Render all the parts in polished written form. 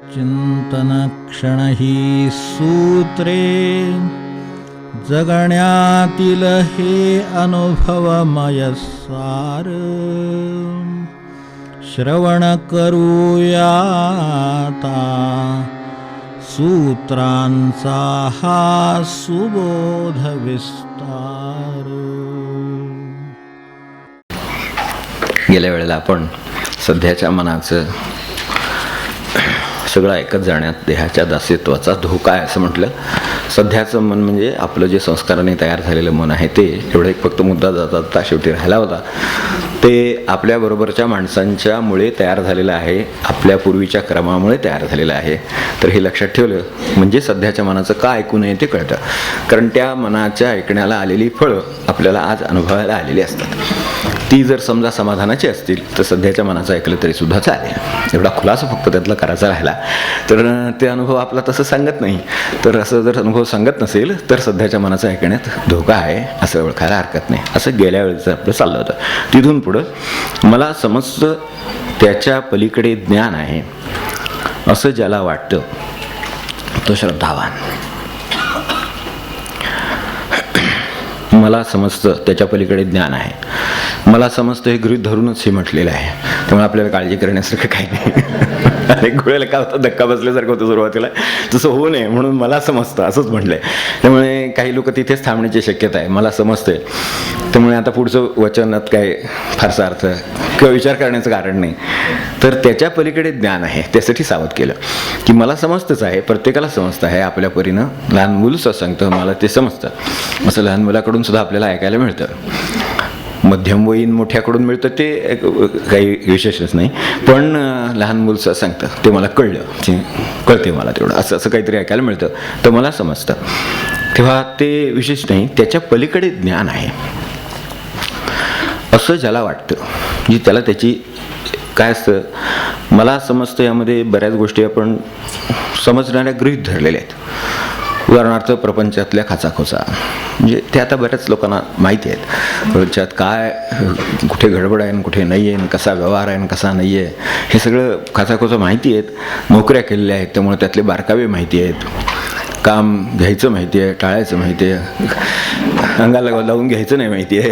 चिंतनक्षण ही सूत्रे जगण्यातील हे अनुभवमय सार श्रवण करूयाता सूत्रांचा हा सुबोध विस्तार. गेल्या वेळेला आपण सध्याच्या मनाचं सगळं ऐकत जाण्यात देहाच्या दास्यत्वाचा धोका आहे असं म्हटलं. सध्याचं मन म्हणजे आपलं जे संस्काराने तयार झालेलं मन आहे ते. एवढं एक फक्त मुद्दा जाता शेवटी राहिला होता. ते आपल्याबरोबरच्या माणसांच्या मुळे तयार झालेलं आहे, आपल्या पूर्वीच्या क्रमामुळे तयार झालेलं आहे. तर हे लक्षात ठेवलं म्हणजे सध्याच्या मनाचं का ऐकू नये ते कळतं. कारण त्या मनाच्या ऐकण्याला आलेली फळं आपल्याला आज अनुभवायला आलेली असतात. ती जर समजा समाधानाची असतील तर सध्याच्या मनाचं ऐकलं तरी सुद्धा चालेल. एवढा खुलासा फक्त त्यातला करायचा राहिला तर ते अनुभव आपला तसं सांगत नाही. तर असं जर अनुभव सांगत नसेल तर सध्याच्या मनाचं ऐकण्यात धोका आहे असं ओळखायला हरकत नाही. असं गेल्या वेळेचं आपलं चाललं होतं. तिथून पुढं मला समजतं त्याच्या पलीकडे ज्ञान आहे असं ज्याला वाटतं तो श्रद्धावान. मला समजतं त्याच्या पलीकडे ज्ञान आहे, मला समजतं हे गृहीत धरूनच हे म्हटलेलं आहे. त्यामुळे आपल्याला काळजी करण्यासारखं काही नाही. अनेक वेळेला काय होतं धक्का बसल्यासारखं होतं सुरुवातीला, तसं होऊ नये म्हणून मला समजतं असंच म्हटलंय. त्यामुळे काही लोक तिथेच थांबण्याची शक्यता आहे. मला समजतंय त्यामुळे आता पुढचं वचनात काय फारसा अर्थ किंवा विचार करण्याचं कारण नाही. तर त्याच्या पलीकडे ज्ञान आहे त्यासाठी सावध केलं की मला समजतंच आहे, प्रत्येकाला समजतं आहे आपल्या परीनं. लहान मुलंच सांगतं मला ते समजतं असं लहान मुलाकडून सुद्धा आपल्याला ऐकायला मिळतं. मध्यमवयीन मोठ्याकडून मिळतं ते काही विशेषच नाही, पण लहान मुलचं सांगतं ते मला कळलं, कळते मला तेवढं असं असं काहीतरी ऐकायला मिळतं तर मला समजतं. तेव्हा ते विशेष नाही, त्याच्या पलीकडे ज्ञान आहे असं ज्याला वाटतं म्हणजे त्याला त्याची काय असतं. मला समजतं यामध्ये बऱ्याच गोष्टी आपण समजणाऱ्या गृहीत धरलेल्या आहेत. उदाहरणार्थ प्रपंचातल्या खाचाखोचा म्हणजे ते आता बऱ्याच लोकांना माहिती आहेत. प्रपंचात काय कुठे गडबड आहे आणि कुठे नाही आहे, कसा व्यवहार आहे आणि कसा नाही आहे हे सगळं खाचाखोचा माहिती आहेत. नोकऱ्या केलेल्या आहेत त्यामुळे त्यातले बारकावे माहिती आहेत. काम घ्यायचं माहिती आहे, टाळायचं माहिती आहे, अंगाला लावून घ्यायचं नाही माहिती आहे,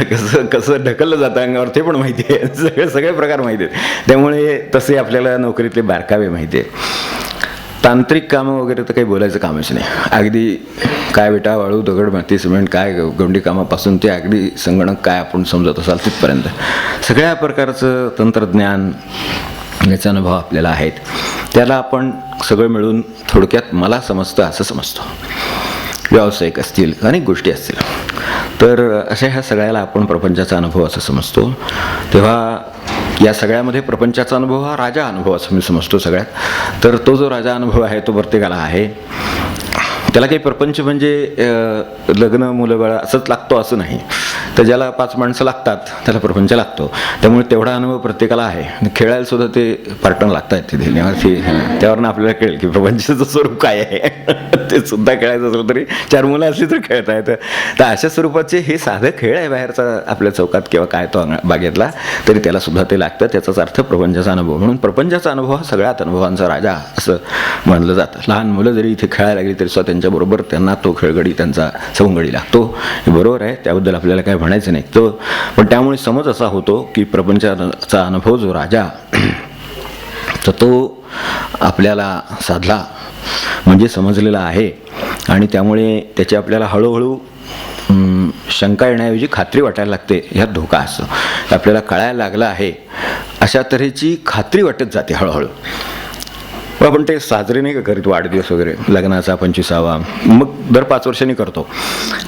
कसं कसं ढकललं जातं अंगावर ते पण माहिती आहे. सगळे प्रकार माहिती आहेत. त्यामुळे तसे आपल्याला नोकरीतले बारकावे माहिती आहेत. तांत्रिक कामं वगैरे तर काही बोलायचं कामच नाही. अगदी काय विटा वाळू दगड माती सिमेंट काय गवंडी कामापासून ते अगदी संगणक काय आपण समजत असाल तिथपर्यंत सगळ्या प्रकारचं तंत्रज्ञान याचा अनुभव आपल्याला आहेत. त्याला आपण सगळं मिळून थोडक्यात मला समजतं असं समजतो. व्यावसायिक असतील अनेक गोष्टी असतील तर अशा ह्या सगळ्याला आपण प्रपंचाचा अनुभव असं समजतो. तेव्हा या सगळ्यामध्ये प्रपंचाचा अनुभव हा राजा अनुभव असं मी समजतो सगळ्यात. तर तो जो राजा अनुभव आहे तो प्रत्येकाला आहे. त्याला काही प्रपंच म्हणजे लग्न मुलं बाळ असंच लागतो असं नाही. तर ज्याला 5 माणसं लागतात त्याला प्रपंच लागतो. त्यामुळे तेवढा अनुभव प्रत्येकाला आहे. खेळायला सुद्धा ते पार्टन लागतात तिथे. त्यावरनं आपल्याला कळेल की प्रपंचाचं स्वरूप काय आहे. ते सुद्धा खेळायचं असलं तरी 4 मुलं असली तर खेळता येतं. तर अशा स्वरूपाचे हे साधं खेळ आहे बाहेरचा आपल्या चौकात किंवा काय तो बागेतला तरी त्याला सुद्धा ते लागतं. त्याचाच अर्थ प्रपंचाचा अनुभव. म्हणून प्रपंचाचा अनुभव हा सगळ्यात अनुभवांचा राजा असं म्हणलं जातं. लहान मुलं जरी इथे खेळायला लागली तरी सुद्धा त्यांच्याबरोबर त्यांना तो खेळगडी त्यांचा सवंगडी लागतो. हे बरोबर आहे, त्याबद्दल आपल्याला काय म्हणायचं नाही. तो पण त्यामुळे समज असा होतो की प्रपंचाचा अनुभव जो राजा तर तो आपल्याला साधला म्हणजे समजलेला आहे. आणि त्यामुळे त्याची आपल्याला हळूहळू शंका येण्याऐवजी खात्री वाटायला लागते. ह्यात धोका असतो. आपल्याला कळायला लागलं आहे अशा तऱ्हेची खात्री वाटत जाते हळूहळू. आपण ते साजरे नाही का करीत वाढदिवस वगैरे लग्नाचा 25वा मग दर 5 वर्षांनी करतो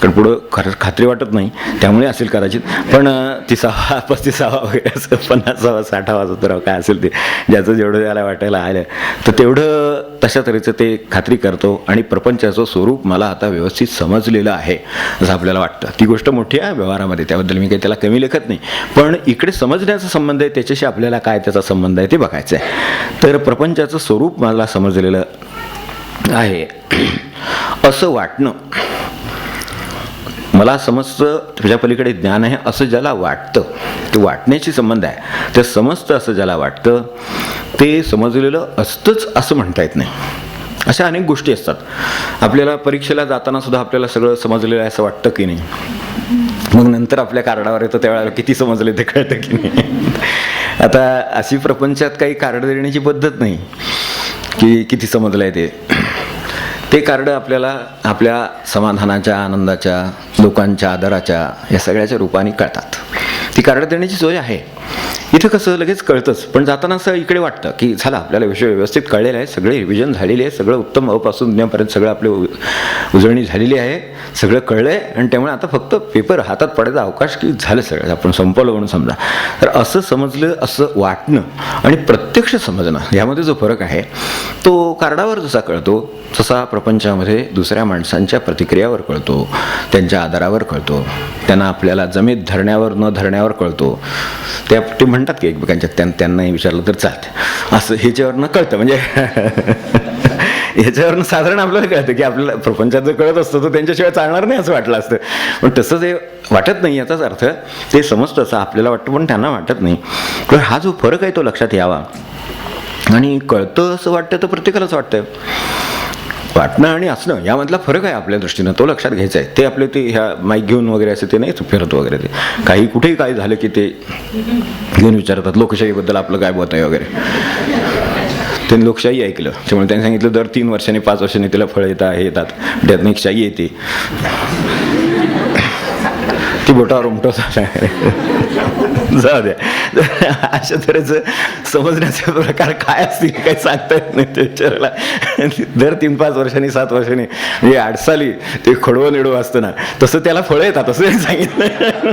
कारण पुढं खात्री वाटत नाही त्यामुळे असेल कदाचित. पण 30वा 35वा वगैरे असं 50वा 60वा 70वा काय असेल ते ज्याचं जेवढं त्याला वाटायला आलं तर तेवढं तशा तऱ्हेचं ते खात्री करतो. आणि प्रपंचाचं स्वरूप मला आता व्यवस्थित समजलेलं आहे असं आपल्याला वाटतं. ती गोष्ट मोठी आहे व्यवहारामध्ये, त्याबद्दल मी काही त्याला कमी लेखत नाही. पण इकडे समजण्याचा संबंध आहे त्याच्याशी आपल्याला काय त्याचा संबंध आहे ते बघायचं आहे. तर प्रपंचाचं स्वरूप मला समजलेलं आहे असं वाटणं मला समजतं त्याच्या पलीकडे ज्ञान आहे असं ज्याला वाटतं, ते वाटण्याची संबंध आहे. ते समजतं असं ज्याला वाटतं ते समजलेलं असतंच असं म्हणता येत नाही. अशा अनेक गोष्टी असतात. आपल्याला परीक्षेला जाताना सुद्धा आपल्याला सगळं समजलेलं आहे असं वाटतं की नाही, मग नंतर आपल्या कार्डावर येतं त्यावेळेला किती समजले ते कळतं की नाही. आता अशी प्रपंचात काही कार्ड देण्याची पद्धत नाही की किती समजलं आहे ते कार्ड आपल्याला आपल्या समाधानाच्या, आनंदाच्या, लोकांच्या आदराच्या या सगळ्याच्या रूपाने कळतात. ती कार्ड देण्याची सोय आहे. इथं कसं लगेच कळतंच, पण जाताना असं इकडे वाटतं की झालं आपल्याला विषय व्यवस्थित कळलेला आहे, सगळे रिव्हिजन झालेली आहे, सगळं उत्तम अपासून ज्ञापर्यंत सगळं आपले उजळणी झालेली आहे, सगळं कळलं आहे आणि त्यामुळे आता फक्त पेपर हातात पडायचा अवकाश की झालं सगळं आपण संपवलं म्हणून समजा. तर असं समजलं असं वाटणं आणि प्रत्यक्ष समजणं यामध्ये जो फरक आहे तो कार्डावर जसा कळतो तसा प्रपंचामध्ये दुसऱ्या माणसांच्या प्रतिक्रियावर कळतो, त्यांच्या आधारावर कळतो, त्यांना आपल्याला जमेत धरण्यावर न धरण्यावर कळतो. त्या ते म्हणतात की एकमेकांच्या त्यांनाही विचारलं तर चालतं असं ह्याच्यावरनं कळतं. म्हणजे ह्याच्यावरनं साधारण आपल्याला कळतं की आपल्याला प्रपंचात जर कळत असतं तर त्यांच्याशिवाय चालणार नाही असं वाटलं असतं. पण तसं ते वाटत नाही. याचाच अर्थ ते समजतं असं आपल्याला वाटतं पण त्यांना वाटत नाही. तर हा जो फरक आहे तो लक्षात यावा. आणि कळतं असं वाटतं तर प्रत्येकालाच वाटतं. वाटणं आणि असणं यामधला फरक आहे आपल्या दृष्टीनं, तो लक्षात घ्यायचा आहे. ते आपले ते ह्या माईक घेऊन वगैरे असं ते नाही फिरत वगैरे, ते काही कुठेही काय झालं की ते घेऊन विचारतात लोकशाहीबद्दल आपलं काय मत आहे वगैरे. त्यांनी लोकशाही ऐकलं त्यामुळे त्यांनी सांगितलं दर 3 वर्षांनी 5 वर्षांनी त्याला फळं येतात, त्यातनं एक शाही येते, ती बोटावर उमटवतात. जाऊ द्या. अशा तऱ्हेचं समजण्याचे प्रकार काय असतील काही सांगता येत नाही. ते विचारायला दर 3-5 वर्षांनी 7 वर्षांनी म्हणजे 8 साली ते खडवं निडवं असतं ना तसं त्याला फळं येतात असं सांगितलं.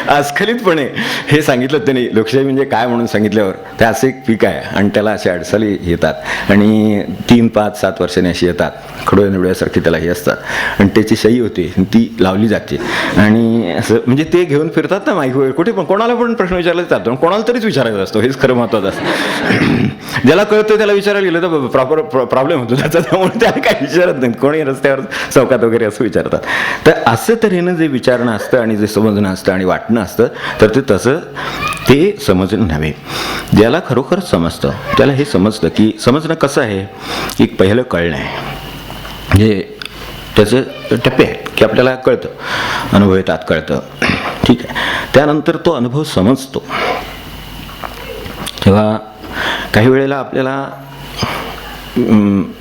अस्खलितपणे हे सांगितलं त्यांनी. लोकशाही म्हणजे काय म्हणून सांगितल्यावर ते असं एक पीक आहे आणि त्याला असे 8 साली येतात आणि 3-5-7 वर्षांनी अशी येतात, खडवं निडव्यासारखी त्याला हे असतात आणि त्याची शाई होते ती लावली जाते. आणि असं म्हणजे ते घेऊन फिरतात ना माईक वगैरे कुठे पण कोणाला पण प्रश्न विचारला जातो, कोणाला तरीच विचारायचा असतो. हेच खरं महत्त्वाचं असतं. ज्याला कळतं त्याला विचारायला गेलं तर प्रॉपर प्रॉब्लेम होतो त्याचा, त्यामुळे त्याला काही विचारत नाहीत. कोणी रस्त्यावर चौकात वगैरे असं विचारतात. तर असं तऱ्हेनं जे विचारणं असतं आणि जे समजणं असतं आणि वाटणं असतं तर ते तसं ते समजणं नव्हे. ज्याला खरोखर समजतं त्याला हे समजतं की समजणं कसं आहे, एक पहिलं कळणं आहे. म्हणजे त्याचे टप्पे आहेत की आपल्याला कळतं, अनुभव येतात, कळतं, ठीक आहे. त्यानंतर तो अनुभव समजतो तेव्हा काही वेळेला आपल्याला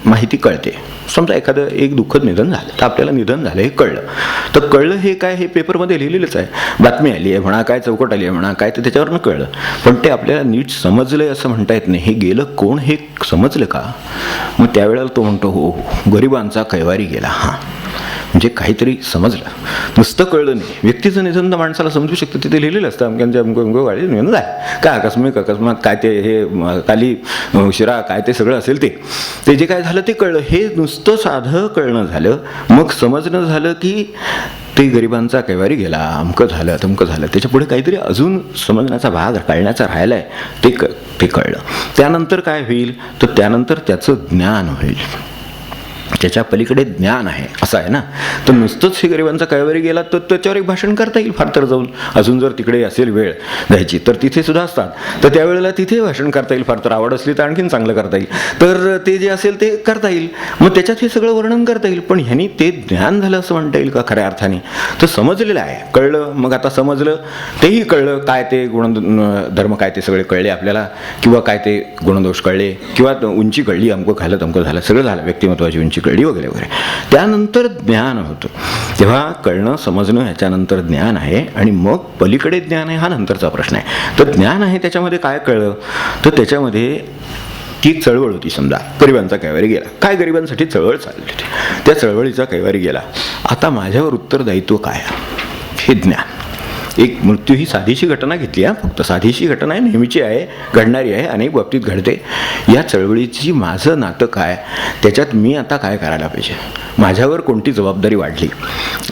माहिती कळते. समजा एखादं एक दुःखद निधन झालं तर आपल्याला निधन झालं हे कळलं. तर कळलं हे काय, हे पेपरमध्ये लिहिलेलंच आहे, बातमी आली आहे म्हणा, काय चौकट आली आहे म्हणा, काय तर त्याच्यावरनं कळलं. पण ते आपल्याला नीट समजलं आहे असं म्हणता येत नाही. हे गेलं कोण हे समजलं का? मग त्यावेळेला तो म्हणतो हो गरिबांचा कैवारी गेला. हां म्हणजे काहीतरी समजलं, नुसतं कळलं नाही. व्यक्तीचं निधन तर माणसाला समजू शकतं, तिथे लिहिलेलं असतं अमक्यांच्या गाडी निधन आहे काय अकस्मात काय ते हे काली उशिरा काय ते सगळं असेल ते जे काय झालं ते कळलं. हे नुसतं साधं कळणं झालं. मग समजणं झालं की ते गरिबांचा कैवारी गेला, अमकं झालं तमकं झालं. त्याच्या पुढे काहीतरी अजून समजण्याचा भाग कळण्याचा राहिला आहे ते कळलं. त्यानंतर काय होईल तर त्यानंतर त्याचं ज्ञान होईल. त्याच्या पलीकडे ज्ञान आहे असं आहे ना. तर नुसतंच हे गरिबांचा कैवारी गेला तर त्याच्यावर एक भाषण करता येईल फार तर जाऊन. अजून जर तिकडे असेल वेळ द्यायची तर तिथे सुद्धा असतात, तर त्यावेळेला तिथे भाषण करता येईल. फार तर आवड असली तर आणखीन चांगलं करता येईल. तर ते जे असेल ते करता येईल. मग त्याच्यात हे सगळं वर्णन करता येईल. पण ह्यांनी ते ज्ञान झालं असं म्हणता येईल का खऱ्या अर्थाने? तर समजलेलं आहे, कळलं. मग आता समजलं तेही कळलं, काय ते गुणधर्म काय ते सगळे कळले आपल्याला, किंवा काय ते गुणदोष कळले, किंवा उंची कळली, अमकं खाल्लं तमकं झालं, सगळं झालं, व्यक्तिमत्वाची उंची कळली वगैरे वगैरे. त्यानंतर ज्ञान होतं. तेव्हा कळणं समजणं ह्याच्यानंतर ज्ञान आहे आणि मग पलीकडे ज्ञान आहे हा नंतरचा प्रश्न आहे. तर ज्ञान आहे त्याच्यामध्ये काय कळलं तर त्याच्यामध्ये ती चळवळ होती. समजा गरिबांचा कैवारी गेला, काय गरिबांसाठी चळवळ चालली होती, त्या चळवळीचा कैवारी गेला. आता माझ्यावर उत्तरदायित्व काय हे ज्ञान. एक मृत्यू ही साधीशी घटना घेतली फक्त साधीशी घटना आहे, नेहमीची आहे, घडणारी आहे, अनेक बाबतीत घडते. या चळवळीची माझं नातं काय, त्याच्यात मी आता काय करायला पाहिजे, माझ्यावर कोणती जबाबदारी वाढली,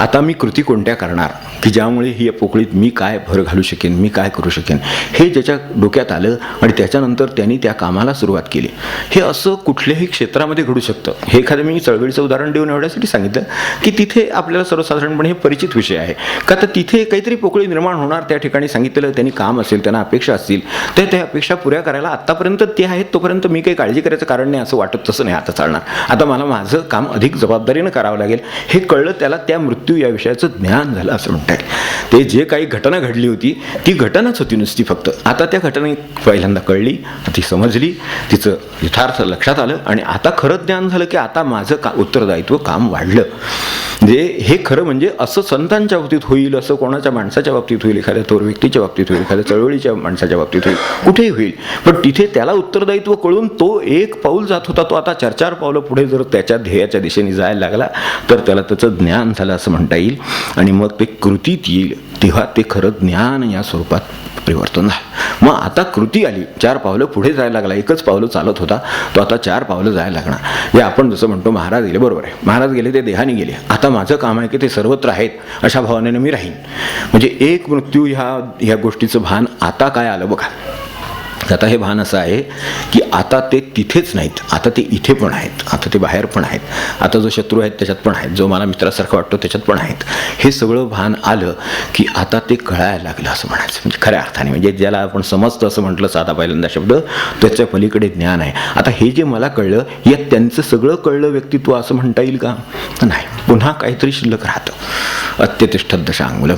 आता मी कृती कोणत्या करणार की ज्यामुळे ही पोकळीत मी काय भर घालू शकेन, मी काय करू शकेन, हे ज्याच्या डोक्यात आलं आणि त्याच्यानंतर त्यांनी त्या कामाला सुरुवात केली. हे असं कुठल्याही क्षेत्रामध्ये घडू शकतं. हे एखादं मी चळवळीचं उदाहरण देऊन एवढ्यासाठी सांगितलं की तिथे आपल्याला सर्वसाधारणपणे हे परिचित विषय आहे का, तर तिथे काहीतरी पोकळी निर्माण होणार, त्या ठिकाणी सांगितलेलं त्यांनी काम असेल, त्यांना अपेक्षा असतील, तर त्या अपेक्षा पुऱ्या करायला आत्तापर्यंत ते आहेत तोपर्यंत मी काही काळजी करायचं कारण नाही असं वाटत, तसं नाही आता चालणार. आता मला माझं काम अधिक जबाबदारीनं करावं लागेल हे कळलं, त्याला त्या मृत्यू या विषयाचं ज्ञान झालं असं म्हणता येईल. ते जे काही घटना घडली होती ती घटनाच होती नुसती फक्त. आता त्या घटना पहिल्यांदा कळली, ती समजली, तिचं यथार्थ लक्षात आलं आणि आता खरं ज्ञान झालं की आता माझं उत्तरदायित्व काम वाढलं. म्हणजे हे खरं म्हणजे असं संतांच्या बाबतीत होईल, असं कोणाच्या माणसाच्या बाबतीत होईल, एखाद्या थोर व्यक्तीच्या बाबतीत होईल, एखाद्या चळवळीच्या माणसाच्या बाबतीत होईल, कुठेही होईल. पण तिथे त्याला उत्तरदायित्व कळून तो एक पाऊल जात होता, तो आता 4-4 पावलं पुढे जर त्याच्या ध्येयाच्या दिशेने जायला लागला तर त्याला त्याचं ज्ञान झालं असं म्हणता येईल. आणि मग ते कृतीत येईल तेव्हा ते खरं ज्ञान या स्वरूपात परिवर्तन झालं. मग आता कृती आली, 4 पावलं पुढे जायला लागला, एकच पावलं चालत होता तो आता 4 पावलं जायला लागणार. हे आपण जसं म्हणतो महाराज गेले, बरोबर आहे, महाराज गेले ते देहाने गेले, आता माझं काम आहे की ते सर्वत्र आहेत अशा भावनेनं मी राहीन. म्हणजे एक मृत्यू ह्या गोष्टीचं भान आता काय आलं बघा. आता हे भान असं आहे की आता ते तिथेच नाहीत, आता ते इथे पण आहेत, आता ते बाहेर पण आहेत, आता जो शत्रू आहेत त्याच्यात पण आहेत, जो मला मित्रासारखं वाटतो त्याच्यात पण आहेत. हे सगळं भान आलं की आता ते कळायला लागलं असं म्हणायचं. म्हणजे खऱ्या अर्थाने म्हणजे ज्याला आपण समजतं असं म्हटलं साधा पहिल्यांदा शब्द, त्याच्या पलीकडे ज्ञान आहे. आता हे जे मला कळलं यात त्यांचं सगळं कळलं व्यक्तित्व असं म्हणता येईल का, नाही. पुन्हा काहीतरी शिल्लक राहतं, अत्यतिष्ठत दशांगुलम,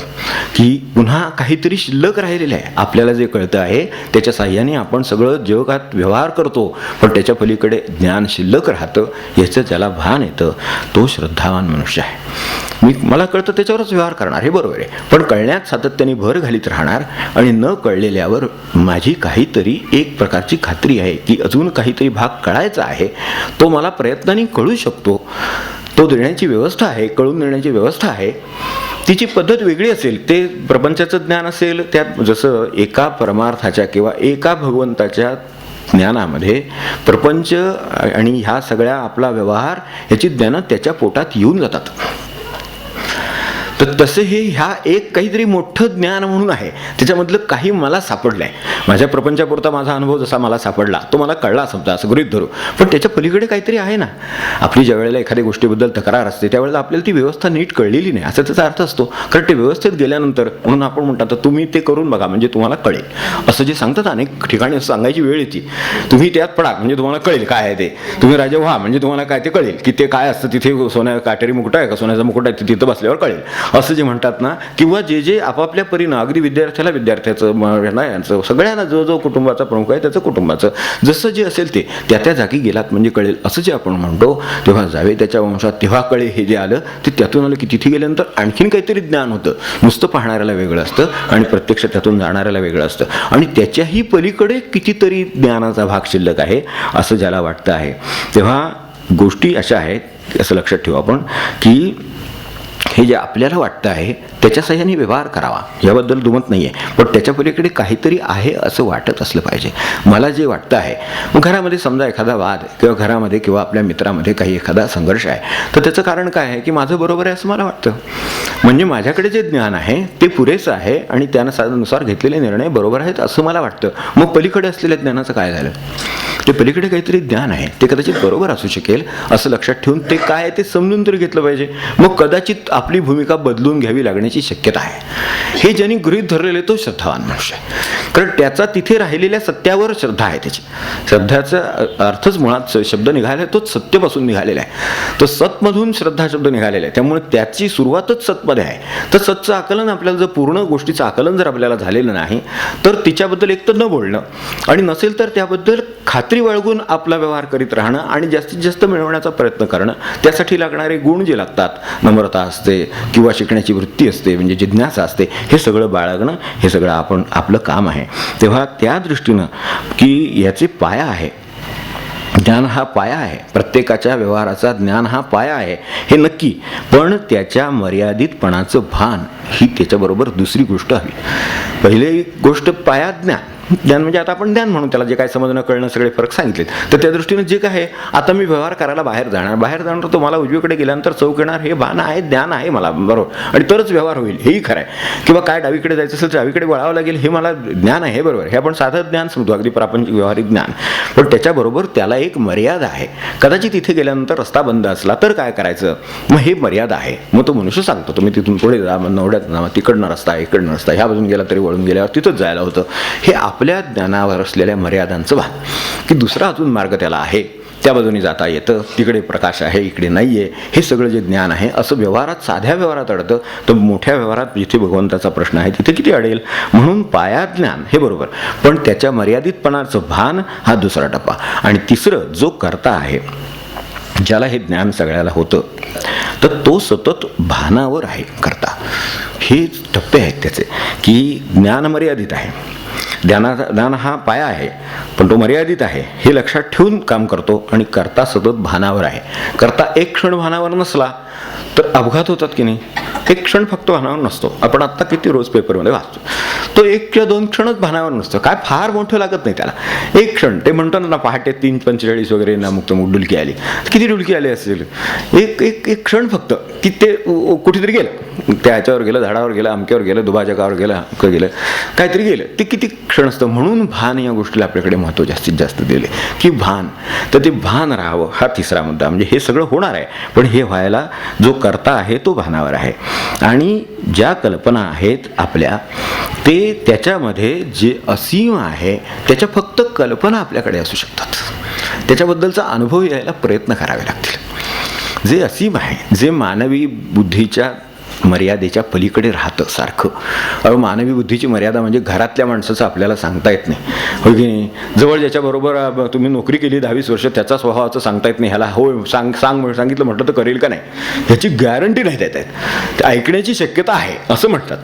की पुन्हा काहीतरी शिल्लक राहिलेलं आहे. आपल्याला जे कळतं आहे त्याच्या साह्याने आपण सगळं जगात व्यवहार करतो, पण त्याच्या पलीकडे ज्ञान शिल्लक राहतं, याचं ज्याला भान येतं तो श्रद्धावान मनुष्य आहे. मला कळतं त्याच्यावरच व्यवहार करणार, हे बरोबर आहे, पण कळण्यात सातत्याने भर घालीत राहणार. आणि न कळलेल्यावर माझी काहीतरी एक प्रकारची खात्री आहे की अजून काहीतरी भाग कळायचा आहे, तो मला प्रयत्नाने कळू शकतो, तो देण्याची व्यवस्था आहे, कळून देण्याची व्यवस्था आहे. तिची पद्धत वेगळी असेल, ते प्रपंचाचं ज्ञान असेल, त्यात जसं एका परमार्थाच्या किंवा एका भगवंताच्या ज्ञानामध्ये प्रपंच आणि ह्या सगळ्या आपला व्यवहार याची ज्ञानं त्याच्या पोटात येऊन जातात. तर तसे हे ह्या एक काहीतरी मोठं ज्ञान म्हणून आहे, त्याच्यामधलं काही मला सापडलं आहे. माझ्या प्रपंचापुरता माझा अनुभव जसा मला सापडला तो मला कळला समजा असं गृहीत धरू, पण त्याच्या पलीकडे काहीतरी आहे ना. आपली ज्या वेळेला एखाद्या गोष्टीबद्दल तक्रार असते त्यावेळेला आपल्याला ती व्यवस्था नीट कळलेली नाही असा त्याचा अर्थ असतो. कारण ते व्यवस्थेत गेल्यानंतर म्हणून आपण म्हणतात तुम्ही ते करून बघा म्हणजे तुम्हाला कळेल, असं जे सांगतात अनेक ठिकाणी सांगायची वेळ येते. तुम्ही त्यात पडा म्हणजे तुम्हाला कळेल काय आहे ते, तुम्ही राजा व्हा म्हणजे तुम्हाला काय ते कळेल की ते काय असतं, तिथे सोन्या काटेरी मुकुट आहे का, सोन्याचा मुकुट आहे तिथं बसल्यावर कळेल असं जे म्हणतात ना. किंवा जे आपापल्या परीनं अगदी विद्यार्थ्याचं यांचं सगळ्यांना जो कुटुंबाचा प्रमुख आहे त्याचं कुटुंबाचं जसं जे असेल ते त्या जागी गेलात म्हणजे कळेल असं जे आपण म्हणतो. तेव्हा जावे त्याच्या वंशात तेव्हा कळे हे जे आलं ते त्यातून आलं की तिथे गेल्यानंतर आणखीन काहीतरी ज्ञान होतं. नुसतं पाहणाऱ्याला वेगळं असतं आणि प्रत्यक्ष त्यातून जाणाऱ्याला वेगळं असतं आणि त्याच्याही पलीकडे कितीतरी ज्ञानाचा भाग शिल्लक आहे असं ज्याला वाटतं आहे. तेव्हा गोष्टी अशा आहेत असं लक्षात ठेवू आपण की हे जे आपल्याला वाटतं आहे त्याच्या साह्याने व्यवहार करावा याबद्दल दुमत नाही आहे, पण त्याच्या पलीकडे काहीतरी आहे असं वाटत असलं पाहिजे. मला जे वाटतं आहे, मग घरामध्ये समजा एखादा वाद किंवा घरामध्ये किंवा आपल्या मित्रामध्ये काही एखादा संघर्ष आहे तर त्याचं कारण काय आहे की माझं बरोबर आहे असं मला वाटतं. म्हणजे माझ्याकडे जे ज्ञान आहे ते पुरेसं आहे आणि त्यानुसार घेतलेले निर्णय बरोबर आहेत असं मला वाटतं. मग पलीकडे असलेल्या ज्ञानाचं काय झालं, ते पलीकडे काहीतरी ज्ञान आहे ते कदाचित बरोबर असू शकेल असं लक्षात ठेवून ते काय आहे ते समजून तरी घेतलं पाहिजे. मग कदाचित आपली भूमिका बदलून घ्यावी लागण्याची शक्यता आहे. हे ज्यांनी गृहीत धरलेले तो श्रद्धावान मनुष्य आहे, कारण त्याचा तिथे राहिलेल्या सत्यावर श्रद्धा आहे. त्याची श्रद्धाचा अर्थच मुळात शब्द निघाला आहे तोच सत्यपासून निघालेला आहे, तो सतमधून श्रद्धा शब्द निघालेला आहे. त्यामुळे त्याची सुरुवातच सतमध्ये आहे. तर सतचं आकलन आपल्याला जर पूर्ण गोष्टीचं आकलन जर आपल्याला झालेलं नाही तर तिच्याबद्दल एक तर न बोलणं आणि नसेल तर त्याबद्दल खात्री बाळगून आपला व्यवहार करीत राहणं आणि जास्तीत जास्त मिळवण्याचा प्रयत्न करणं. त्यासाठी लागणारे गुण जे लागतात, नम्रता असते किंवा शिकण्याची वृत्ती असते म्हणजे जिज्ञासा असते, हे सगळं बाळगणं हे सगळं आपलं काम आहे. तेव्हा त्या दृष्टीनं की याचे पाया आहे ज्ञान हा पाया आहे, प्रत्येकाच्या व्यवहाराचा ज्ञान हा पाया आहे हे नक्की, पण त्याच्या मर्यादितपणाचं भान ही त्याच्याबरोबर दुसरी गोष्ट हवी. पहिली गोष्ट पाया ज्ञान. ज्ञान म्हणजे आता आपण ज्ञान म्हणून त्याला जे काय समजणं कळणं सगळे फरक सांगितले. तर त्या दृष्टीनं जे काय आहे, आता मी व्यवहार करायला बाहेर जाणार तो मला उजवीकडे गेल्यानंतर चौक येणार, हे भान आहे, ज्ञान आहे मला, बरोबर, आणि तरच व्यवहार होईल हेही खरं आहे. किंवा काय डावीकडे जायचं असेल तर डावीकडे वळावं लागेल हे मला ज्ञान आहे, हे बरोबर, हे आपण साधं ज्ञान समजतो, अगदी प्रापंचिक व्यवहारिक ज्ञान. पण त्याच्याबरोबर त्याला एक मर्यादा आहे. कदाचित इथे गेल्यानंतर रस्ता बंद असला तर काय करायचं, मग हे मर्यादा आहे. मग तो मनुष्य सांगतो तुम्ही तिथून पुढे जा, मग नवड्यात जा, तिकडनं रस्ता आहे, इकडनं रस्ता, ह्या बाजून गेला तरी वळून गेल्यावर तिथंच जायला होतं. हे आपल्या ज्ञानावर असलेल्या मर्यादांचं भान, की दुसरा अजून मार्ग त्याला आहे, त्या बाजूने जाता येतं, तिकडे प्रकाश आहे, इकडे नाही आहे, हे सगळं जे ज्ञान आहे असं व्यवहारात, साध्या व्यवहारात अडतं, तर मोठ्या व्यवहारात जिथे भगवंताचा प्रश्न आहे तिथे किती अडेल. म्हणून पाया ज्ञान हे बरोबर, पण त्याच्या मर्यादितपणाचं भान हा दुसरा टप्पा. आणि तिसरं जो कर्ता आहे, ज्याला हे ज्ञान सगळ्याला होतं, तर तो सतत भानावर आहे करता. हे टप्पे आहेत त्याचे, की ज्ञान मर्यादित आहे, ज्ञान हा पाया आहे, पण तो मर्यादित आहे हे लक्षात ठेवून काम करतो, आणि करता सतत भानावर आहे. करता एक क्षण भानावर नसला तर अपघात होतात की नाही. एक क्षण फक्त भानावर नसतो. आपण आत्ता किती रोज पेपरमध्ये वाचतो, तो 1 किंवा 2 क्षणच भानावर नसतं. काय फार मोठं लागत नाही त्याला, एक क्षण. ते म्हणतो ना पहाटे 3:45 वगैरे ना मुक्त डुलकी आली, किती डुलकी आली असेल, एक क्षण फक्त, की ते कुठेतरी गेलं, त्या ह्याच्यावर गेलं, झाडावर गेलं, अमक्यावर गेलं, दुभाजकावर गेलं, गेलं, काहीतरी गेलं, ते किती क्षण असतं. म्हणून भान या गोष्टीला आपल्याकडे महत्त्व जास्तीत जास्त दिले, की भान. तर ते भान राहावं हा तिसरा मुद्दा. म्हणजे हे सगळं होणार आहे, पण हे व्हायला जो करता आहे तो भानावर आहे. आणि ज्या कल्पना आहेत आपल्या, ते त्याच्यामध्ये जे असीम आहे त्याच्या फक्त कल्पना आपल्याकडे असू शकतात. त्याच्याबद्दलचा अनुभव यायला प्रयत्न करावे लागतील. जे असीम आहे, जे मानवी बुद्धीच्या मर्यादेच्या पलीकडे राहतं सारखं. मानवी बुद्धीची मर्यादा म्हणजे घरातल्या माणसाचं आपल्याला सांगता येत नाही, हो की नाही. जवळ ज्याच्याबरोबर तुम्ही नोकरी केली 22 वर्ष, त्याचा स्वभावाचं सांगता येत नाही, ह्याला होय सांगितलं म्हटलं तर करेल का नाही, ह्याची गॅरंटी नाही देत आहेत. ते ऐकण्याची शक्यता आहे असं म्हणतात,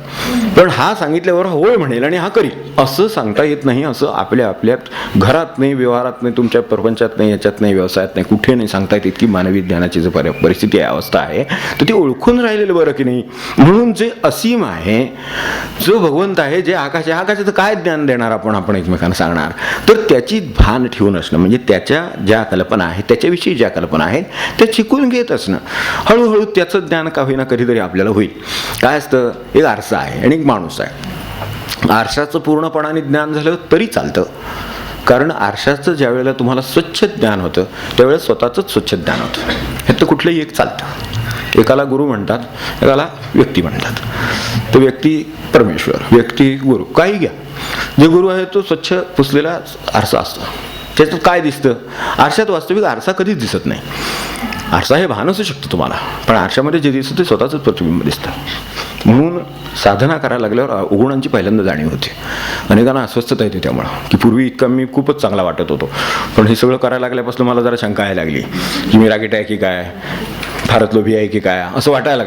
पण हा सांगितल्यावर होय म्हणेल आणि हा करील असं सांगता येत नाही. असं आपल्यात घरात नाही, व्यवहारात नाही, तुमच्या प्रपंचात नाही, याच्यात नाही, व्यवसायात नाही, कुठे नाही सांगता येत. इतकी मानवी ज्ञानाची जो परिस्थिती आहे, अवस्था आहे, तर ती ओळखून राहिलेलं बरं की नाही. म्हणून जे असीम आहे, जो भगवंत आहे, जे आकाश आहे, आकाशाचं काय ज्ञान देणार आपण एकमेकांना सांगणार, तर त्याची भान ठेवून असणं, म्हणजे त्याच्या ज्या कल्पना आहेत, त्याच्याविषयी ज्या कल्पना आहेत त्या शिकून घेत असणं. हळूहळू त्याचं ज्ञान का होईना कधीतरी आपल्याला होईल. काय असतं, एक आरसा आहे आणि एक माणूस आहे. आरशाचं पूर्णपणाने ज्ञान झालं तरी चालतं, कारण आरशाचं ज्या वेळेला तुम्हाला स्वच्छ ज्ञान होतं त्यावेळेस स्वतःचंच स्वच्छ ज्ञान होतं. ह्यातलं कुठलंही एक चालतं. एकाला गुरु म्हणतात, एकाला व्यक्ती म्हणतात. तो व्यक्ती परमेश्वर, व्यक्ती गुरु, काही घ्या. जे गुरु आहे तो स्वच्छ पुसलेला आरसा असतो. त्याच्यात काय दिसतं, आरशात वास्तविक आरसा कधीच दिसत नाही. आरसा हे भान असू शकतं तुम्हाला, पण आरशामध्ये जे दिसतं ते स्वतःचंच प्रतिबिंब दिसतं. म्हणून साधना करायला लागल्यावर अवगुणांची पहिल्यांदा जाणीव होते. अनेकांना अस्वस्थता येते त्यामुळं, की पूर्वी इतका मी खूपच चांगला वाटत होतो, पण हे सगळं करायला लागल्यापासून मला जरा शंका यायला लागली, की मी रागीट आहे की काय, फारच लोभी आहे की काय, असं वाटायला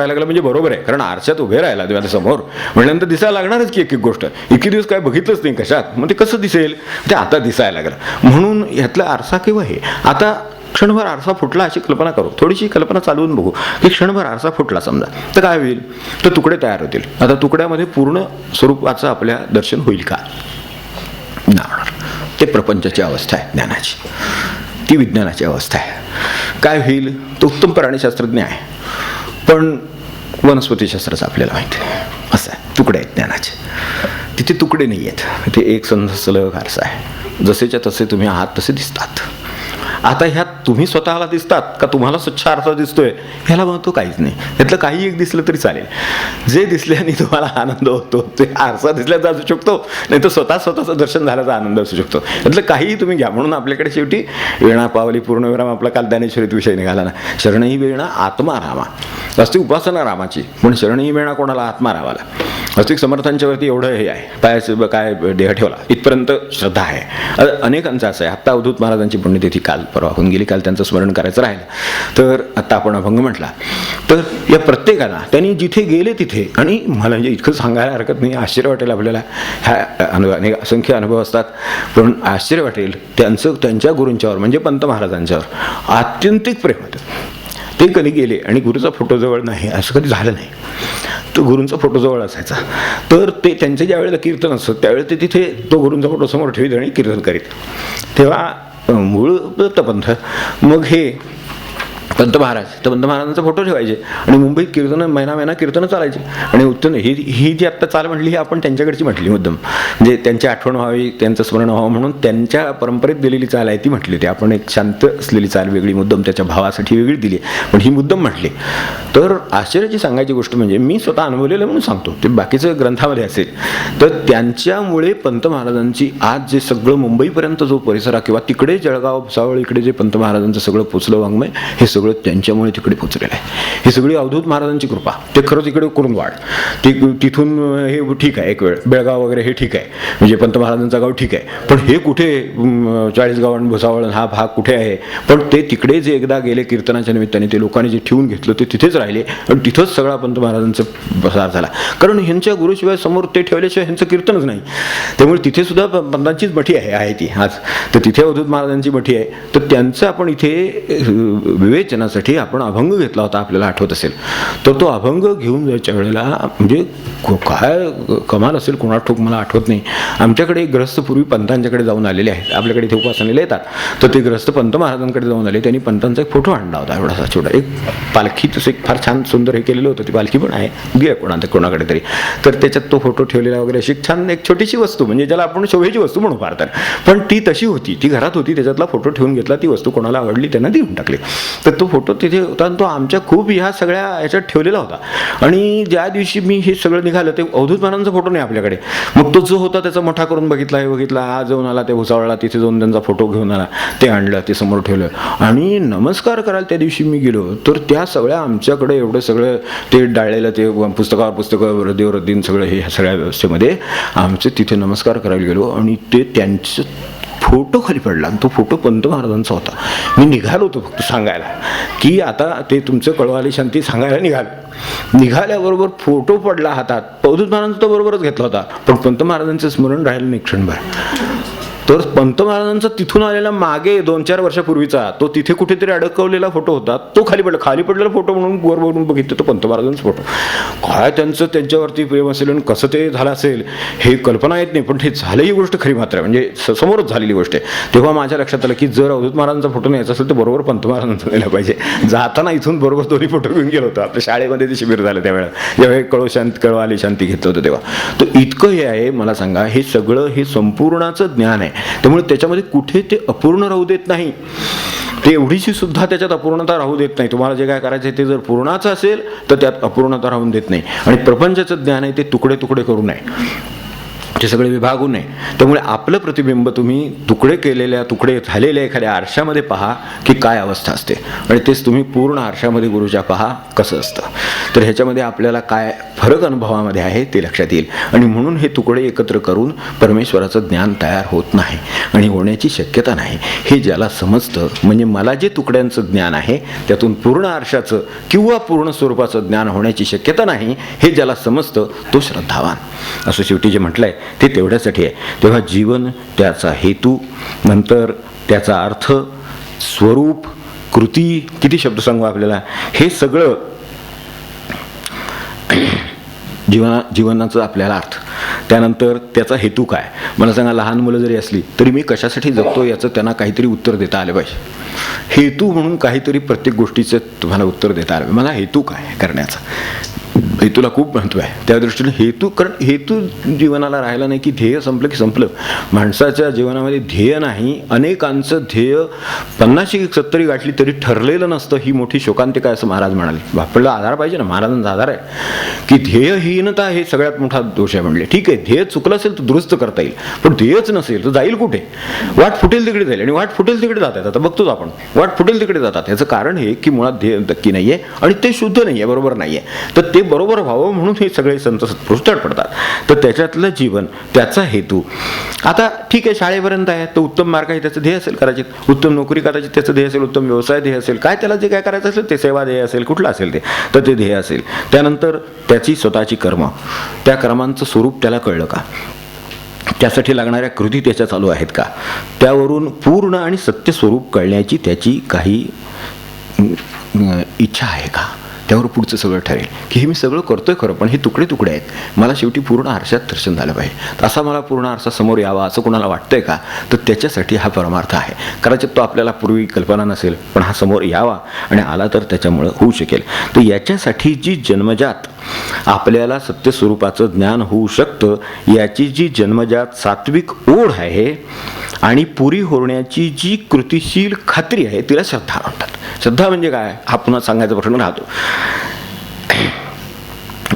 लागलं. म्हणजे बरोबर आहे, कारण आरशात उभे राहिला देवाच्या समोर म्हणल्यानंतर दिसायला लागणारच की एक गोष्ट. इतके दिवस काय बघितलंच नाही कशात, मग ते कसं दिसेल, ते आता दिसायला लागलं. म्हणून ह्यातला आरसा किंवा हे आता क्षणभर आरसा फुटला अशी कल्पना करू, थोडीशी कल्पना चालवून बघू, की क्षणभर आरसा फुटला समजा, तर काय होईल, तर तुकडे तयार होतील. आता तुकड्यामध्ये पूर्ण स्वरूपाचं आपल्या दर्शन होईल का, नाही. ते प्रपंचाची अवस्था आहे ज्ञानाची, ती विज्ञानाची अवस्था आहे. काय होईल, तो उत्तम प्राणीशास्त्रज्ञ आहे, पण वनस्पतीशास्त्राचं आपल्याला माहिती आहे. असं आहे, तुकडे आहेत ज्ञानाचे. तिथे तुकडे नाही आहेत, ते एक सलग आरसा आहे. जसेच्या तसे तुम्ही आहात तसे दिसतात. आता ह्यात तुम्ही स्वतःला दिसतात का तुम्हाला स्वच्छ आरसा दिसतोय, ह्याला महत्त्व काहीच नाही. यातलं काही एक दिसलं तरी चालेल. जे दिसल्याने तुम्हाला आनंद होतो ते आरसा दिसल्याचा असू शकतो, नाही तर स्वतःचं दर्शन झाल्याचा आनंद असू शकतो. यातलं काहीही तुम्ही घ्या. म्हणून आपल्याकडे शेवटी वेणा पावली पूर्णविराम आपला काल ज्ञानेश्वरीत विषय निघाला ना, शरणही वेणा आत्मा रामा. वास्तविक उपासना रामाची, पण शरणही वेणा कोणाला, आत्मा रामाला. वास्तविक समर्थांच्या वरती एवढं हे आहे, पायाचं काय देह ठेवला इथपर्यंत श्रद्धा आहे. अनेकांचं असं आहे. आत्ता अवधूत महाराजांची पुण्यतिथी काल परवा होऊन गेली, काल त्यांचं स्मरण करायचं राहिलं. तर आत्ता आपण अभंग म्हटला. तर या प्रत्येकाला त्यांनी जिथे गेले तिथे, आणि मला म्हणजे इतकं सांगायला हरकत नाही, आश्चर्य वाटेल आपल्याला, ह्या अनेक असंख्य अनुभव असतात, पण आश्चर्य वाटेल त्यांच्या गुरूंच्यावर म्हणजे पंत महाराजांच्यावर आत्यंतिक प्रेम होतं. ते कधी गेले आणि गुरुचा फोटो जवळ नाही असं कधी झालं नाही. तो गुरूंचा फोटो जवळ असायचा, तर ते त्यांचं ज्या वेळेला कीर्तन असतं त्यावेळेला ते तिथे तो गुरूंचा फोटो समोर ठेवीत आणि कीर्तन करीत. तेव्हा मूळ दत्तपंथ, मग हे पंत महाराजांचा फोटो ठेवायचे आणि मुंबईत कीर्तनं महिना कीर्तनं चालायची. आणि उत्तम ही जी आत्ता चाल म्हटली ही आपण त्यांच्याकडची म्हटली मुद्दाम, म्हणजे त्यांची आठवण व्हावी, त्यांचं स्मरण व्हावं म्हणून त्यांच्या परंपरेत दिलेली चाल आहे ती म्हटली होती. आपण एक शांत असलेली चाल वेगळी मुद्दाम त्याच्या भावासाठी वेगळी दिली, पण ही मुद्दाम म्हटली. तर आश्चर्याची सांगायची गोष्ट म्हणजे मी स्वतः अनुभवलेलं म्हणून सांगतो, ते बाकीचं ग्रंथामध्ये असेल, तर त्यांच्यामुळे पंत महाराजांची आज जे सगळं मुंबईपर्यंत जो परिसर किंवा तिकडे जळगाव भुसावळ इकडे जे पंत महाराजांचं सगळं पोचलं वाङ्मय, हे सगळं त्यांच्यामुळे तिकडे पोचलेलं आहे. ही सगळी अवधूत महाराजांची कृपा. ते खरंच इकडे करून वाढ, तिथून हे ठीक आहे, एक वेळ बेळगाव वगैरे हे ठीक आहे, म्हणजे पंत महाराजांचा गाव ठीक आहे, पण हे कुठे 40 गाव आणि भुसावळ हा भाग कुठे आहे? पण ते तिकडे जे एकदा गेले कीर्तनाच्या निमित्ताने, ते लोकांनी जे ठेवून घेतलं ते तिथेच राहिले आणि तिथंच सगळा पंत महाराजांचा प्रसार झाला. कारण ह्यांच्या गुरुशिवाय समोर ते ठेवल्याशिवाय ह्यांचं कीर्तनच नाही. त्यामुळे तिथे सुद्धा पंतांचीच मठी आहे ती आज, तर तिथे अवधूत महाराजांची मठी आहे. तर त्यांचं आपण इथे विवेचनासाठी आपण अभंग घेतला होता, आपल्याला आठवत असेल तर. तो अभंग घेऊन जायच्या वेळेला म्हणजे काय कमाल असेल कोणा ठोक मला आठवत नाही. आमच्याकडे एक ग्रस्त पूर्वी पंतांच्याकडे जाऊन आलेले आहेत, आपल्याकडे इथे उपासनेला येतात, तर ते ग्रस्त पंत महाराजांकडे जाऊन आले. त्यांनी पंतांचा एक फोटो आणला होता, एवढासा छोटा, एक पालखी, तसं एक फार छान सुंदर हे केलेलं होतं. ती पालखी पण आहे, गे कोणाकडे तरी, तर त्याच्यात तो फोटो ठेवलेला वगैरे, अशी छान एक छोटीशी वस्तू, म्हणजे ज्याला आपण शोभेची वस्तू म्हणू फार तर, पण ती तशी होती, ती घरात होती, त्याच्यातला फोटो ठेवून घेतला, ती वस्तू कोणाला आवडली त्यांना देऊन टाकली. तर तो फोटो तिथे होता आणि तो आमच्या खूप ह्या सगळ्या ह्याच्यात ठेवलेला होता. आणि ज्या दिवशी मी हे सगळं निघालं, ते अवधूत महाराजांचा फोटो नाही आपल्याकडे. मग तो जो होता त्याचा मोठा करून बघितला, आज जाऊन आला, ते भुसावळला, तिथे जाऊन त्यांचा फोटो घेऊन आला, ते आणलं, ते समोर ठेवलं. आणि नमस्कार करायला त्या दिवशी मी गेलो, तर त्या सगळ्या आमच्याकडे एवढं सगळं ते डाळलेलं, ते पुस्तकं देवरद्दीन सगळं, हे सगळ्या व्यवस्थेमध्ये आमचे तिथे नमस्कार करायला गेलो आणि ते त्यांचं फोटो खाली पडला आणि तो फोटो पंत महाराजांचा होता. मी निघालो होतो फक्त सांगायला की आता ते तुमचं कळवाली शांती सांगायला निघाल्याबरोबर फोटो पडला हातात. अवधूत महाराजांचा तो बरोबरच घेतला होता, पण पंत महाराजांचं स्मरण राहिलं नाही क्षणभर. तर पंत महाराजांचा तिथून आलेला मागे 2-4 वर्षापूर्वीचा तो तिथे कुठेतरी अडकवलेला फोटो होता, तो खाली पडलेला फोटो म्हणून वर बघून बघितलं, तो पंत महाराजांचा फोटो. काय त्यांचं त्यांच्यावरती प्रेम असेल आणि कसं ते झालं असेल हे कल्पना येत नाही, पण ते झालं ही गोष्ट खरी मात्र आहे, म्हणजे समोरच झालेली गोष्ट आहे. तेव्हा माझ्या लक्षात आलं की जर अवधूत महाराजांचा फोटो न्यायचा असेल तर बरोबर पंत महाराजांचा नेला पाहिजे. जाताना इथून बरोबर दोन्ही फोटो घेऊन गेलो होतो. आपल्या शाळेमध्ये ते शिबिर झालं त्यावेळेला, ज्यावेळी कळवाली शांती घेतलं होतं तेव्हा. तर इतकं हे आहे, मला सांगा, हे सगळं हे संपूर्णाचं ज्ञान आहे. त्यामुळे त्याच्यामध्ये कुठे ते अपूर्ण राहू देत नाही, ते एवढीशी सुद्धा त्याच्यात अपूर्णता राहू देत नाही. तुम्हाला जे काय करायचं आहे ते जर पूर्णाचं असेल तर त्यात अपूर्णता राहून देत नाही. आणि प्रपंचाचं ज्ञान आहे ते तुकडे करू नये, ते सगळे विभागू नये. त्यामुळे आपलं प्रतिबिंब तुम्ही तुकडे झालेल्या एखाद्या आरशामध्ये पहा की काय अवस्था असते, आणि तेच तुम्ही पूर्ण आरशामध्ये गुरुच्या पहा कसं असतं. तर ह्याच्यामध्ये आपल्याला काय फरक अनुभवामध्ये आहे ते लक्षात येईल. आणि म्हणून हे तुकडे एकत्र करून परमेश्वराचं ज्ञान तयार होत नाही आणि होण्याची शक्यता नाही. हे ज्याला समजतं, म्हणजे मला जे तुकड्यांचं ज्ञान आहे त्यातून पूर्ण आरशाचं किंवा पूर्ण स्वरूपाचं ज्ञान होण्याची शक्यता नाही, हे ज्याला समजतं तो श्रद्धावान. असं शेवटी जे म्हटलंय ते तेवढ्यासाठी आहे. तेव्हा जीवन, त्याचा हेतू, नंतर त्याचा अर्थ, स्वरूप, कृती, किती शब्द सांगू आपल्याला, हे सगळं जीवनाचा आपल्याला अर्थ, त्यानंतर त्याचा हेतू काय. मला सांगा, लहान मुलं जरी असली तरी मी कशासाठी जगतो याचं त्यांना काहीतरी उत्तर देता आलं पाहिजे. हेतू म्हणून काहीतरी प्रत्येक गोष्टीचं तुम्हाला उत्तर देता आलं पाहिजे. मला हेतू काय करण्याचा, हेतूला खूप महत्त्व आहे. त्या दृष्टीने हेतू, कारण हेतू जीवनाला राहिला नाही की ध्येय संपलं की संपलं. माणसाच्या जीवनामध्ये ध्येय नाही, अनेकांचं ध्येय 50-70 गाठली तरी ठरलेलं नसतं. ही मोठी शोकांतिका असं महाराज म्हणाले. आपल्याला आधार पाहिजे ना, महाराजांचा आधार आहे की ध्येयहीनता हे सगळ्यात मोठा दोष आहे. म्हणले ठीक आहे, ध्येय चुकलं असेल तर दुरुस्त करता येईल, पण ध्येयच नसेल तर जाईल कुठे? वाट फुटेल तिकडे जाईल, आणि वाट फुटेल तिकडे जातात. आता बघतोच आपण, वाट फुटेल तिकडे जातात. याचं कारण हे की मुळात ध्येय नक्की नाहीये आणि ते शुद्ध नाहीये, बरोबर नाहीये. तर ते बरोबर बरोबर व्हावं म्हणून हे सगळे संत सत्पुरुष तडपडतात. तर त्याच्यातलं जीवन, त्याचा हेतू, आता ठीक आहे शाळेपर्यंत आहे, तो उत्तम मार्ग आहे त्याचं ध्येय असेल कदाचित, उत्तम नोकरी कदाचित त्याचं ध्येय असेल, उत्तम व्यवसाय ध्येय असेल, काय त्याला जे काय करायचं असेल ते सेवा ध्येय असेल, कुठलं असेल ते, तर ते ध्येय असेल. त्यानंतर त्याची स्वतःची कर्म, त्या कर्मांचं स्वरूप त्याला कळलं का, त्यासाठी लागणाऱ्या कृती त्याच्या चालू आहेत का, त्यावरून पूर्ण आणि सत्य स्वरूप कळण्याची त्याची काही इच्छा आहे का, त्यावर पुढचं सगळं ठरेल की हे मी सगळं करतोय खरं, पण हे तुकडे तुकडे आहेत, मला शेवटी पूर्ण आरशात दर्शन झालं पाहिजे, असा मला पूर्ण आरसा समोर यावा असं कोणाला वाटतंय का, तर त्याच्यासाठी हा परमार्थ आहे. कदाचित तो आपल्याला पूर्वी कल्पना नसेल, पण हा समोर यावा आणि आला तर त्याच्यामुळं होऊ शकेल. तर याच्यासाठी जी जन्मजात आपल्याला सत्य स्वरूपाचं ज्ञान होऊ शकतं, याची जी जन्मजात सात्विक ओढ आहे आणि पुरी होण्याची जी कृतिशील खात्री आहे तिला श्रद्धा म्हणतात. श्रद्धा म्हणजे काय, हा पुन्हा सांगायचा प्रश्न राहतो.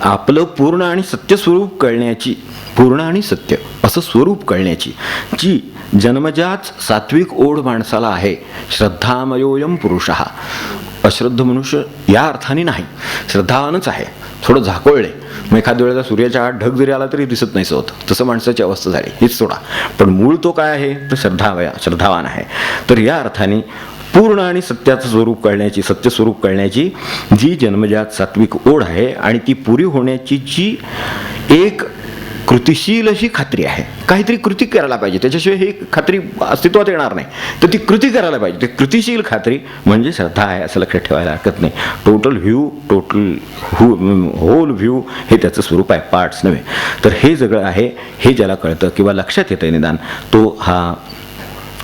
आपलं पूर्ण आणि सत्य स्वरूप कळण्याची, पूर्ण आणि सत्य असं स्वरूप कळण्याची जी जन्मजात सात्विक ओढ माणसाला आहे, श्रद्धामयोयम पुरुषः. अश्रद्ध मनुष्य या अर्थाने नाही, श्रद्धावानच आहे, थोडं झाकोळले, मग एखाद्या वेळेला सूर्याच्या आत ढग जरी आला तरी दिसत नाहीसं होतं, तसं माणसाची अवस्था झाली, हीच सोडा. पण मूळ तो काय आहे, तर श्रद्धावान आहे. तर या अर्थाने पूर्ण आणि सत्याचं स्वरूप कळण्याची, सत्य स्वरूप कळण्याची जी जन्मजात सात्विक ओढ आहे आणि ती पुरी होण्याची जी एक कृतिशील अशी खात्री आहे, काहीतरी कृती करायला पाहिजे, त्याच्याशिवाय ही खात्री अस्तित्वात येणार नाही, तर ती कृती करायला पाहिजे. ती कृतिशील खात्री म्हणजे श्रद्धा आहे असं लक्षात ठेवायला हरकत नाही. टोटल होल व्ह्यू हे त्याचं स्वरूप आहे, पार्ट्स नव्हे. तर हे सगळं आहे, हे ज्याला कळतं किंवा लक्षात येतं निदान, तो हा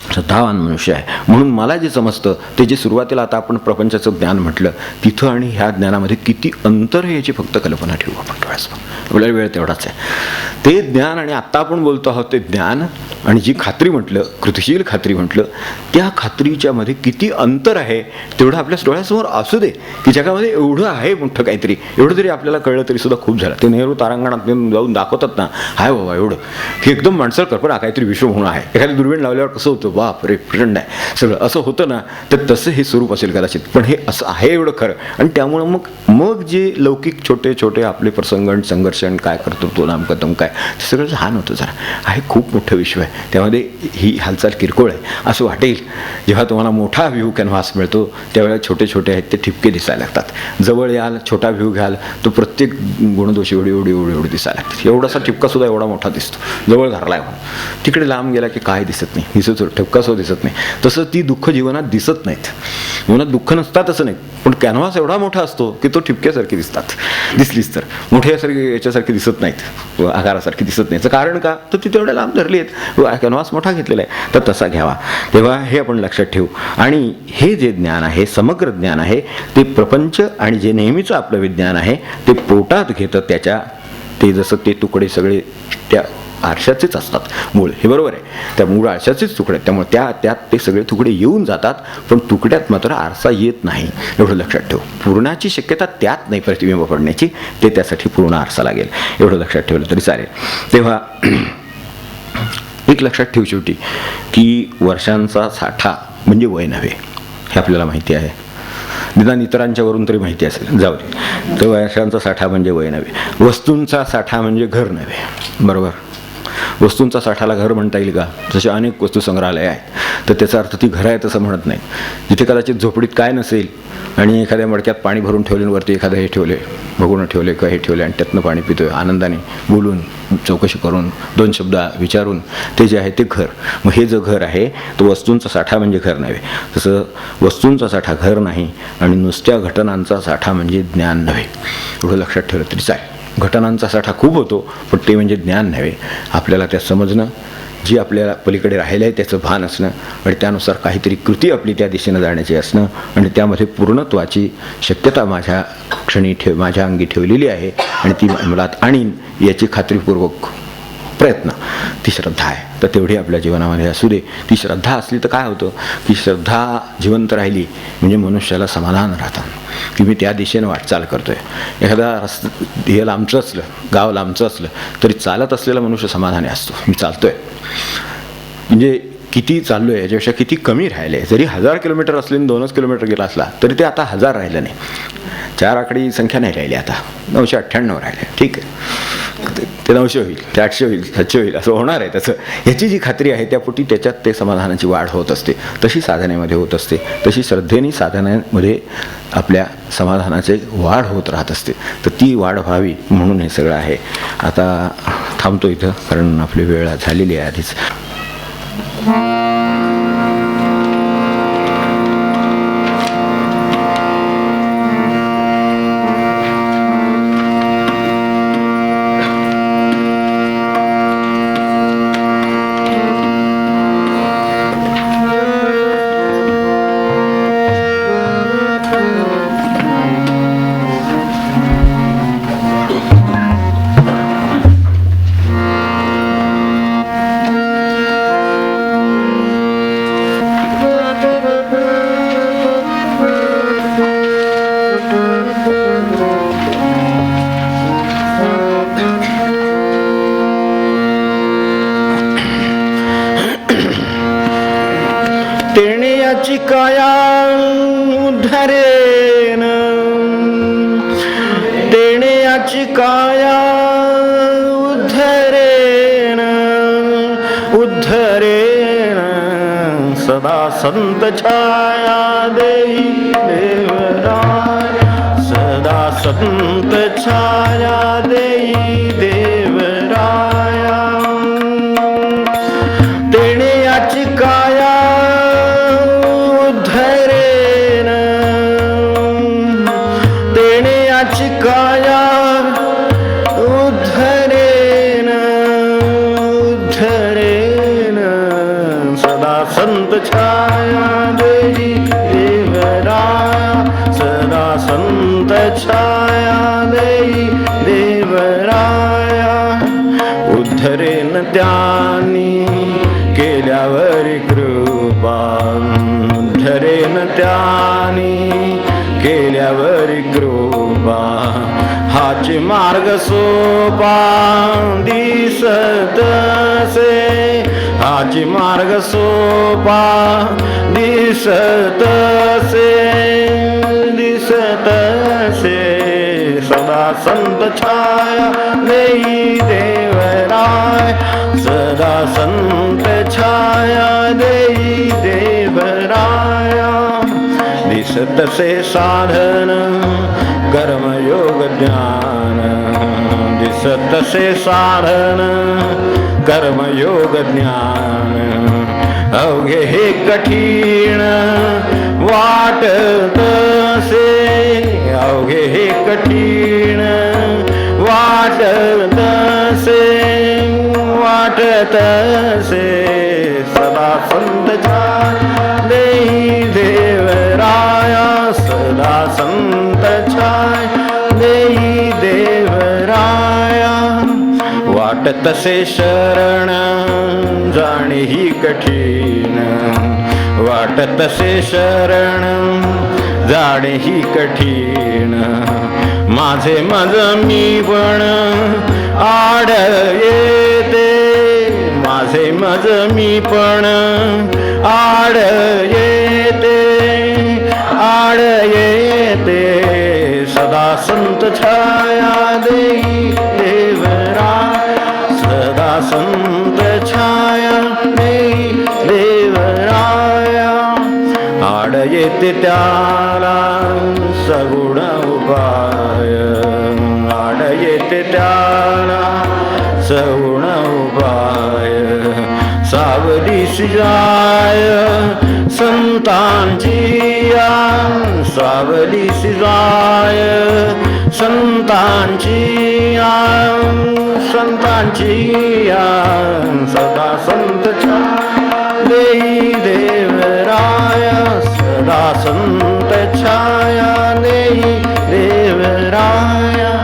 श्रद्धावान मनुष्य आहे. म्हणून मला जे समजतं ते जे सुरुवातीला आता आपण प्रपंचाचं ज्ञान म्हटलं, तिथं आणि ह्या ज्ञानामध्ये किती अंतर आहे याची फक्त कल्पना ठेवू आपण डोळ्यास. आपल्याला वेळ तेवढाच आहे. ते ज्ञान आणि आत्ता आपण बोलतो आहोत ते ज्ञान आणि जी खात्री म्हटलं, कृतिशील खात्री म्हटलं, त्या खात्रीच्या मध्ये किती अंतर आहे तेवढं आपल्या डोळ्यासमोर असू दे की जगामध्ये एवढं आहे मोठं काहीतरी, एवढं जरी आपल्याला कळलं तरी सुद्धा खूप झालं. ते नेहरू तारांगणात जाऊन दाखवतात ना, हाय बाबा एवढं, हे एकदम माणसाला कल्पना काहीतरी विश्व होणं आहे. एखादी दुर्बीण लावल्यावर कसं होतं, बाप रे प्रचंड आहे सगळं, असं होतं ना, तर तसं हे स्वरूप असेल कदाचित, पण हे असं आहे एवढं खरं. आणि त्यामुळं मग जे लौकिक छोटे छोटे आपले प्रसंग संघर्षण काय करतो तो नामकथम काय ते सगळं लहान होतं जरा. आहे खूप मोठं विश्व आहे, त्यामध्ये ही हालचाल किरकोळ आहे असं वाटेल. जेव्हा तुम्हाला मोठा व्ह्यू कॅनव्हास मिळतो त्यावेळेला छोटे छोटे आहेत ते ठिपके दिसायला लागतात. जवळ याल, छोटा व्ह्यू घ्याल, तो प्रत्येक गुणदोष एवढी एवढी एवढी एवढी दिसायला लागतात. एवढासा ठिपका सुद्धा एवढा मोठा दिसतो जवळ धरलाय म्हणून. तिकडे लांब गेला की काय दिसत नाही, दिसत ठिपका सुद्धा दिसत नाही. तसं ती दुःख जीवनात दिसत नाहीत, जीवनात दुःख नसतात असं नाही, पण कॅनव्हास एवढा मोठा असतो की तो ठिपक्यासारखी दिसतात. दिसलीच तर मोठ्यासारखी याच्यासारखी दिसत नाहीत, आकारासारखी दिसत नाही. कारण का, तर ती तेवढ्या लांब धरली आहेत, कॅनव्हास मोठा घेतलेला आहे, तर तसा घ्यावा. तेव्हा हे आपण लक्षात ठेवू. आणि हे जे ज्ञान आहे, समग्र ज्ञान आहे, ते प्रपंच आणि जे नेहमीचं आपलं विज्ञान आहे ते पोटात घेतं त्याच्या, ते जसं ते तुकडे सगळे त्या आरशाचेच असतात मूळ, हे बरोबर आहे, त्या मूळ आरशाचेच तुकडे आहेत. त्यामुळे त्यात ते सगळे तुकडे येऊन जातात, पण तुकड्यात मात्र आरसा येत नाही, एवढं लक्षात ठेवू. पूर्णाची शक्यता त्यात नाही प्रतिबिंब पडण्याची, ते त्यासाठी पूर्ण आरसा लागेल, एवढं लक्षात ठेवलं तरी चालेल. तेव्हा एक लक्षात ठेवू शेवटी की वर्षांचा साठा म्हणजे वय नव्हे, हे आपल्याला माहिती आहे, निदान इतरांच्यावरून तरी माहिती असेल, जाऊ दे. तर वर्षांचा साठा म्हणजे वय नव्हे, वस्तूंचा साठा म्हणजे घर नव्हे, बरोबर. वस्तूंचा साठाला घर म्हणता येईल का, जसे अनेक वस्तू संग्रहालय आहेत, तर त्याचा अर्थ ती घर आहे तसं म्हणत नाही. जिथे कदाचित झोपडीत काय नसेल आणि एखाद्या मडक्यात पाणी भरून ठेवले, वरती एखादं हे ठेवले, भगवणं ठेवले किंवा हे ठेवले आणि त्यातनं पाणी पितोय आनंदाने, बोलून चौकशी करून 2 शब्द विचारून, ते जे आहे ते घर. मग हे जो घर आहे तो वस्तूंचा साठा म्हणजे घर नव्हे. तसं वस्तूंचा साठा घर नाही आणि नुसत्या घटनांचा साठा म्हणजे ज्ञान नव्हे, एवढं लक्षात ठेवलं तरी चालेल. घटनांचा साठा खूप होतो, पण ते म्हणजे ज्ञान नव्हे. आपल्याला त्या समजणं, जी आपल्याला पलीकडे राहिलं आहे त्याचं भान असणं आणि त्यानुसार काहीतरी कृती आपली त्या दिशेनं जाण्याची असणं आणि त्यामध्ये पूर्णत्वाची शक्यता माझ्या क्षणी माझ्या अंगी ठेवलेली आहे आणि ती मुलात आणीन याची खात्रीपूर्वक प्रयत्न, ती श्रद्धा आहे. तर तेवढी आपल्या जीवनामध्ये असू दे. ती श्रद्धा असली तर काय होतं की श्रद्धा जिवंत राहिली म्हणजे मनुष्याला समाधान राहतं की मी त्या दिशेनं वाटचाल करतोय. एखादा हे लांबचं असलं, गाव लांबचं असलं तरी चालत असलेला मनुष्य समाधानी असतो, मी चालतोय. म्हणजे किती चाललोय याच्यापेक्षा किती कमी राहिले. जरी 1000 किलोमीटर असले 2च किलोमीटर गेला असला तरी ते आता 1000 राहिलं नाही. 4 आकडी संख्या नाही राहिली, आता 998 राहिले. ठीक आहे, ते 900 होईल, ते 800 होईल, 700 होईल, असं होणार आहे त्याचं. याची जी खात्री आहे त्यापोटी त्याच्यात ते समाधानाची वाढ होत असते. तशी साधनेमध्ये होत असते, तशी श्रद्धेने साधनेमध्ये आपल्या समाधानाची वाढ होत राहत असते. तर ती वाढ व्हावी म्हणून हे सगळं आहे. आता थांबतो इथं, कारण आपली वेळ झालेली आहे आधीच. तेण्याची काया उद्धरेन, तेण्याची काया उद्धरेन, उद्धरेन सदा संत छाया देई देवराय, सदा संत छाया देई देवराया. तेण्याची काया उद्धरेन, तेण्याची काया उद्धरेन, उद्धरेन सदा संत छाया देई देवराया, सदा संत छाया देई देवराया. उद्धरेन त्यांनी केल्यावरी कृपा, उद्धरेन त्यांनी केल्यावरी कृपा. हाची मार्ग सोपा दिसत से, हाची मार्ग सोपा दिसत से, दिसत से सदा संत छाया देई देवराय, सदा संत छाया देई देवराया. दिसत से साधन कर्मयोग ज्ञान, दिसत से साधन कर्मयोग ज्ञान. अवघे हे कठीण वाटत से, अवघे हे कठीण वाटत से, वाटत से सदा संत छाया देई देवराया, सदा संत छाया देई देवराया. वाटत से शरण जाणे ही कठीण, वाटत से शरण जाणे ही कठीण. माझे मज मी पण आड येते, माझे मज मी पण आड येते, आड येते सदा संत छाया देई देवराय, सदा संत छाया देई देवराया. आड येते त्याला सगुण उपाय, आड येते त्याला सगुण उपाय. सावलीसी जाय संतांची या, सावलीसी जाय संतांची या, संतांची या. सदा संत छाया देई देवराया, सदा संत छाया देई देवराया.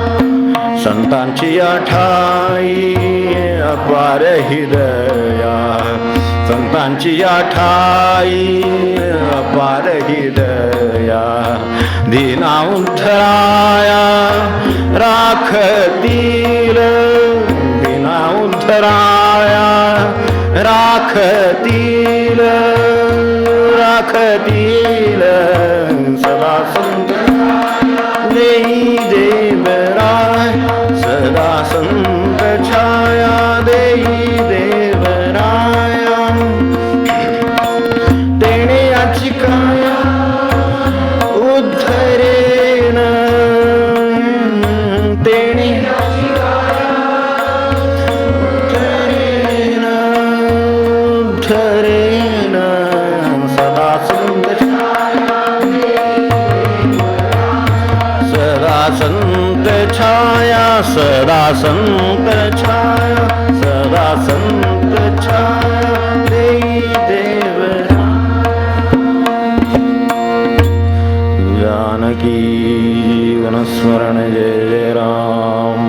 संतांची ठाई अपार हृदया, संतांची ठाई अपार हृदया. दीना उद्धराया राखतील, दीना उद्धराया राखतील राखतील सदा संत देई देवराय सदा संत छाया देई देवराया तेणे याची काया उद्धरेन तेणे उद्धरेन सदा संत छाया सदा संत छाया सदा संत छाया देई देव जानकी जीवन स्मरण जय जय राम